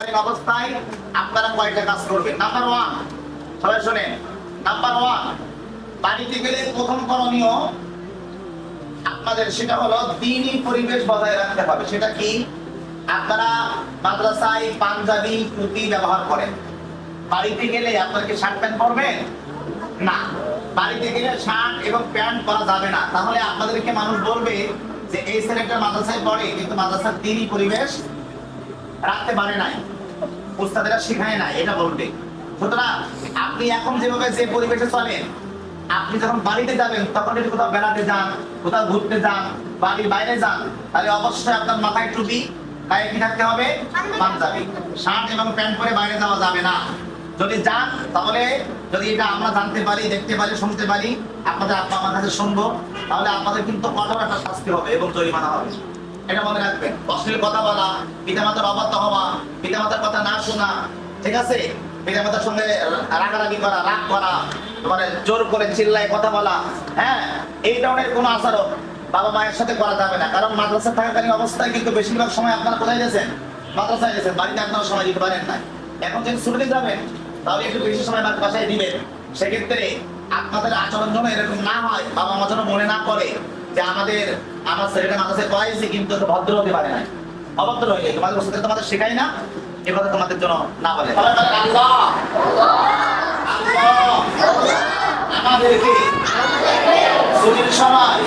থাকাকালীন অবস্থায় আপনারা কয়টা কাজ করবেন? নাম্বার 1, সবাই শুনেন। নাম্বার 1, বাড়িতে গেলে প্রথম করণীয় আপনাদের সেটা হলো দ্বীনি পরিবেশ বজায় রাখতে হবে। সেটা কি? আপনারা মাদ্রাসায় পাঞ্জাবি টুপি ব্যবহার করেন, বাড়িতে গেলে আপনারা কি শার্ট প্যান্ট পরবেন? না, বাড়িতে গেলে শার্ট এবং প্যান্ট পরা যাবে না। তাহলে আপনাদেরকে মানুষ বলবে যে এই ছেলেটা মাদ্রাসায় পড়ে কিন্তু মাদ্রাসার দ্বীনি পরিবেশ রাখতে পারে নাই, উস্তাদেরা শিখায় নাই, এটা বলবে। সুতরাং আপনি এখন যেভাবে যে পরিবেশে চলেন, আপনি যখন বাড়িতে যাবেন তখন যদি কোথাও বেড়াতে যান, কোথাও ঘুরতে যান, বাড়ির বাইরে যান, তাহলে অবশ্যই আপনার মাথায় টুপি, গায়ে কি থাকতে হবে? পাঞ্জাবি। শার্ট এবং প্যান্ট পরে বাইরে যাওয়া যাবে না। যদি যান তাহলে, যদি এটা আমরা জানতে পারি, দেখতে পারি, শুনতে পারি, আপনাদের আব্বা আমার কাছে শুনবো, তাহলে আপনাদের কিন্তু কঠোর একটা শাস্তি হবে এবং জরিমানা হবে। এটা মনে রাখবেন। অশ্লীল কথা বলা, পিতামাতার অবাধ্য হওয়া, পিতামাতার কথা না শোনা, ঠিক আছে? পিতামাতার সঙ্গে রাগারাগি করা, রাগ করা, মানে জোর করে চিল্লায় কথা বলা, হ্যাঁ, এই ধরনের কোনো আচরণ বাবা মায়ের সাথে করা যাবে না। কারণ মাদ্রাসা থাকাকালীন অবস্থায় কিন্তু বেশিরভাগ সময় আপনারা কোথায় গেছেন? মাদ্রাসায় গেছেন, বাড়িতে আপনারা সময় দিতে পারেন না। এখন যদি ছুটিতে যাবেন তাহলে একটু বেশি সময় বাসায় দিবেন। সেক্ষেত্রে আপনাদের আচরণ যেন এরকম না হয়, বাবা মা যেন মনে না করে যে আমার ছেলেটা মাদ্রাসায় পড়াইছি কিন্তু ভদ্র হতে পারে না, অভদ্র হয়ে গেছে, তোমাদের সাথে তোমাদের শেখাই না, এ কথা তোমাদের জন্য না বলে। আমাদেরকে ছুটির সময়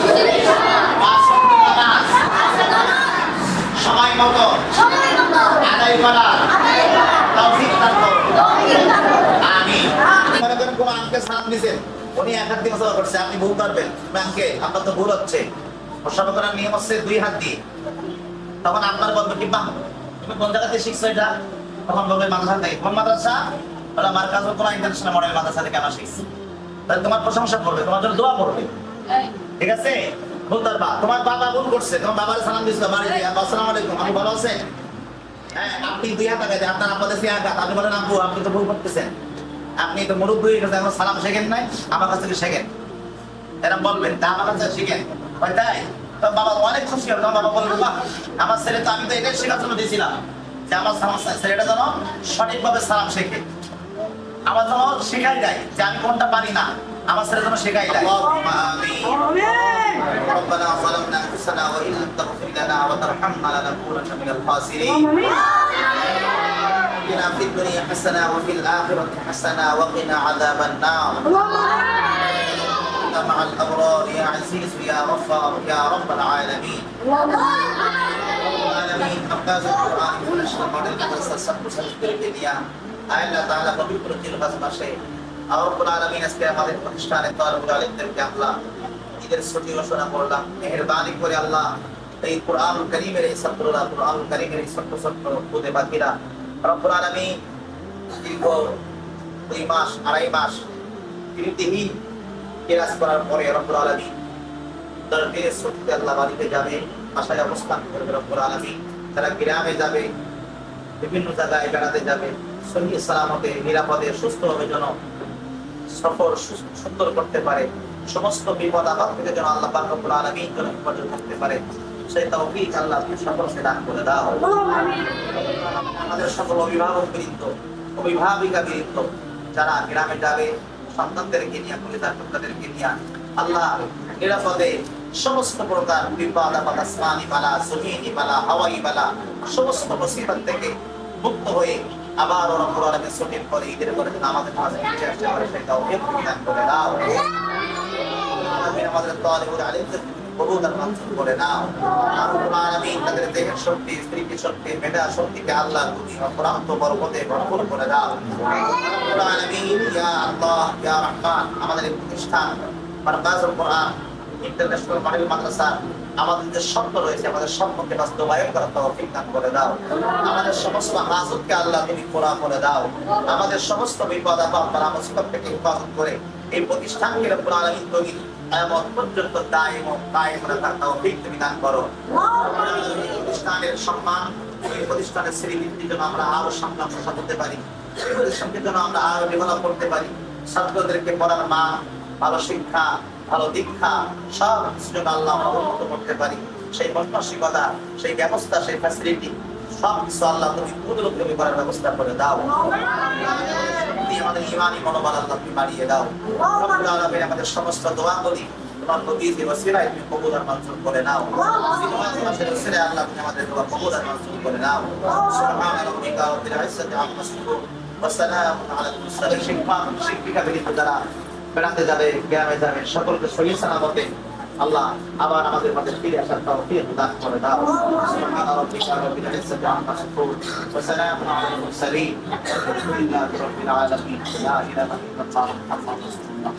সময় মতো আদায় করার তৌফিক দান করুন। আমিন। মনে করেন কোন আঙ্কে সালাম দিয়েছেন, উনি এক হাত দিয়ে মুসাফা করছে, আপনি ভুল করবেন, আঙ্কে আপনার তো ভুল হচ্ছে, মুসাফা করার নিয়ম হচ্ছে 2 হাত দিয়ে। তখন আপনার বলবে কি, বাহ, তুমি কোন জায়গাতে শিখছো এটা? তখন বলবে মাদ্রাসা থেকে। কোন মাদ্রাসা? বলে মার্কাজুল কোরআন ইন্টারন্যাশনাল মডেল মাদ্রাসা থেকে আমরা শিখছি। তাহলে তোমার প্রশংসা করবে, তোমার জন্য দোয়া করবে, ঠিক আছে? বলতার বা তোমার বাবা ভুল করছে, তোমার বাবার সালাম দিছিল বাড়ি দিয়ে, আসসালামু আলাইকুম, আপনি ভালো আছেন? হ্যাঁ, আপনি 2 হাত আগাতে, আপনার আপনাদের 2 হাত, আপনি বলেন আব্বু আপনি তো ভুল করতেছেন, আপনি তো মুরব্বী হয়ে গেছেন, এখন সালাম শেখেন নাই, আমার কাছ থেকে শেখেন, এরকম বলবেন, তা আমার কাছে শিখেন। তাই তখন বাবা অনেক খুশি হবে। তখন বাবা বলবে, বাহ, আমার ছেলে তো, আমি তো এটাই শেখার জন্য দিয়েছিলাম যে আমার ছেলেটা যেন সঠিকভাবে সালাম শেখে, আমার যেন শেখাই দেয় যে আমি কোনটা পারি না, আমার ছেলে যেন শেখাই দেয়। ربنا ظلمنا انفسنا وان لم تغفر لنا وترحمنا لنكونن من الخاسرين آتنا في الدنيا حسنة وفي الآخرة حسنة وقنا عذاب النار مع الأبرار يا عزيز يا غفار يا رب العالمين العالمين أبقاز القرآن ونشر مدل مدرسة سبب سجد الدنيا আল্লাহ তাআলা পবিত্র জিলহজ মাসে রব্বুল আলামিন আজকে আমাদের প্রতিষ্ঠানে তাআলার আলিমদেরকে আল্লাহ ঈদের ছুটি ঘোষণা করলাম। মেহেরবানি করে আল্লাহ এই কোরআনুল কারীমের এই ছাত্ররা, কোরআনুল কারীমের এই ছোট্ট ছোট্ট খুদে বাকিরা রব্বুল আলামিন দীর্ঘ 2 মাস 2.5 মাস বিরতিহীন ক্লাস করার পরে রব্বুল আলামিন দরবেশ ছুটিতে আল্লাহ বাড়িতে যাবে, বাসায় অবস্থান করবে রব্বুল আলামিন, তারা গ্রামে যাবে, বিভিন্ন জায়গায় বেড়াতে যাবে, সহি সালামতে নিরাপদে সুস্থভাবে যেন সফর সুন্দর করতে পারে, সমস্ত বিপদ আপদ থেকে যেন আল্লাহ পাক রব্বুল আলামিন যেন হেফাজত করতে পারে, সেই তৌফিক আল্লাহ সকলকে দান করে দাও। আমাদের সকল অভিভাবকবৃন্দ, অভিভাবিকাবৃন্দ যারা গ্রামে যাবে সন্তানদেরকে নিয়ে, পরিবারকে নিয়ে আল্লাহ নিরাপদে সমস্ত প্রকার বিপদ আপদ, আসমানি বালা, জমিনি বালা, হাওয়াই বালা, সমস্ত মুসিবত থেকে মুক্ত হয়ে আবার রব্বুল আলামিন ছুটির পরে ঈদের পরে আমাদের মাঝে ফিরে আসতে পারে, সেই তৌফিক দান করে দাও। আমিন। আমাদের তালিবুল আলিমদের কবুল মঞ্জুর করে নাও রব্বুল আলামিন। তাদের দেহের শক্তি, স্মৃতি শক্তি, মেধা শক্তিকে আল্লাহ তুমি অপরান্ত বরকতে ভরপুর করে দাও রব্বুল আলামিন। ইয়া আল্লাহ ইয়া রহমান, আমাদের এই প্রতিষ্ঠান মারকাজুল কোরআন ইন্টারন্যাশনাল মডেল মাদ্রাসা আমাদের যে স্বপ্ন রয়েছে, আমাদের স্বপ্নকে বাস্তবায়ন করার তৌফিক দান করে দাও। আমাদের সমস্ত হাজতকে আল্লাহ তুমি পুরা করে দাও। আমাদের সমস্ত বিপদ আপদ বালা মুসিবত থেকে হেফাজত করে এই প্রতিষ্ঠানকে রব্বুল আলামিন তুমি কিয়ামত পর্যন্ত দায়ম রাখার তৌফিক তুমি দান করো। প্রতিষ্ঠানের সম্মান, এই প্রতিষ্ঠানের শ্রীবৃদ্ধির জন্য আমরা আরো সামনে সাজাতে পারি, এই প্রতিষ্ঠানকে যেন আমরা আরো ডেভেলপ করতে পারি, ছাত্রদেরকে পড়ার মান, ভালো শিক্ষা, ভালো দীক্ষা সব কিছু আল্লাহ আমরা উন্নত করতে পারি, সেই মানসিকতা, সেই ব্যবস্থা, সেই ফ্যাসিলিটি সব কিছু আল্লাহ তুমি কুদরতভাবে করার ব্যবস্থা করে দাও। তুমি আমাদের ঈমানি মনোবল আল্লাহ তুমি বাড়িয়ে দাও। রব্বুল আলামিন আমাদের সমস্ত দোয়াগুলি তোমার নবীর ওসিলায় তুমি কবুল আর মঞ্জুর করে নাও। তোমাদের ওসিলায় আল্লাহ তুমি আমাদের দোয়া কবুল আর মঞ্জুর করে নাও। সুবহানা রাব্বিকা রাব্বিল ইজ্জাতি আম্মা ইয়াসিফুন ওয়া সালামুন আলাল মুরসালিন। শিক্ষিকা বৃন্দ যারা বেড়াতে যাবে, গ্রামে যাবে, সকলকে সহিহ সালামতে আল্লাহ আবার আমাদের মাঝে ফিরে আসার তৌফিক দান করে দাও। সুবহানা রাব্বিকা রাব্বিল ইজ্জাতি আম্মা ইয়াসিফুন ওয়া সালামুন আলাল মুরসালিন। আলহামদুলিল্লাহি রাব্বিল আলামিন। লা ইলাহা ইল্লাল্লাহ মুহাম্মাদুর রাসূলুল্লাহ।